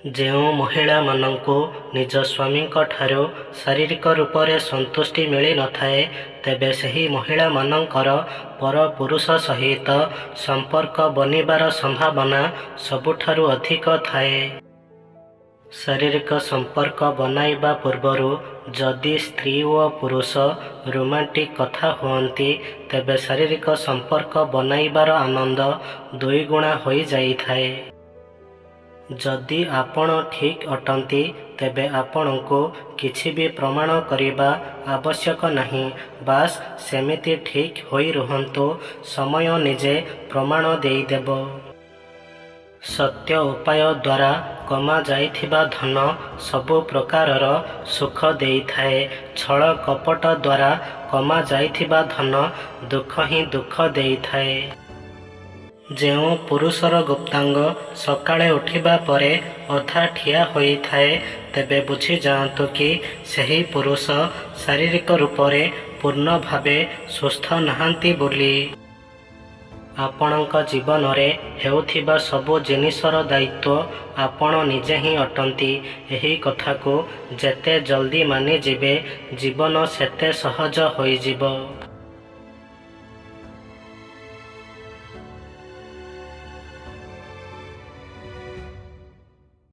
ଯେଉଁ ମହିଳାମାନଙ୍କୁ ନିଜ ସ୍ୱାମୀଙ୍କଠାରୁ ଶାରୀରିକ ରୂପରେ ସନ୍ତୁଷ୍ଟି ମିଳିନଥାଏ, ତେବେ ସେହି ମହିଳାମାନଙ୍କର ପରପୁରୁଷ ସହିତ ସମ୍ପର୍କ ବନିବାର ସମ୍ଭାବନା ସବୁଠାରୁ ଅଧିକ ଥାଏ। ଶାରୀରିକ ସମ୍ପର୍କ ବନାଇବା ପୂର୍ବରୁ ଯଦି ସ୍ତ୍ରୀ ଓ ପୁରୁଷ ରୋମାଣ୍ଟିକ୍ କଥା ହୁଅନ୍ତି, ତେବେ ଶାରୀରିକ ସମ୍ପର୍କ ବନାଇବାର ଆନନ୍ଦ ଦୁଇଗୁଣା ହୋଇଯାଇଥାଏ। ଯଦି ଆପଣ ଠିକ୍ ଅଟନ୍ତି, ତେବେ ଆପଣଙ୍କୁ କିଛି ବି ପ୍ରମାଣ କରିବା ଆବଶ୍ୟକ ନାହିଁ। ବାସ୍ ସେମିତି ଠିକ୍ ହୋଇ ରୁହନ୍ତୁ, ସମୟ ନିଜେ ପ୍ରମାଣ ଦେଇଦେବ। ସତ୍ୟ ଉପାୟ ଦ୍ୱାରା କମାଯାଇଥିବା ଧନ ସବୁ ପ୍ରକାରର ସୁଖ ଦେଇଥାଏ। ଛଳ କପଟ ଦ୍ୱାରା କମାଯାଇଥିବା ଧନ ଦୁଃଖ ହିଁ ଦୁଃଖ ଦେଇଥାଏ। ଯେଉଁ ପୁରୁଷର ଗୁପ୍ତାଙ୍ଗ ସକାଳେ ଉଠିବା ପରେ ଅଧା ଠିଆ ହୋଇଥାଏ, ତେବେ ବୁଝିଯାଆନ୍ତୁ କି ସେହି ପୁରୁଷ ଶାରୀରିକ ରୂପରେ ପୂର୍ଣ୍ଣ ଭାବେ ସୁସ୍ଥ ନାହାନ୍ତି ବୋଲି। ଆପଣଙ୍କ ଜୀବନରେ ହେଉଥିବା ସବୁ ଜିନିଷର ଦାୟିତ୍ୱ ଆପଣ ନିଜେ ହିଁ ଅଟନ୍ତି। ଏହି କଥାକୁ ଯେତେ ଜଲ୍ଦି ମାନିଯିବେ, ଜୀବନ ସେତେ ସହଜ ହୋଇଯିବ।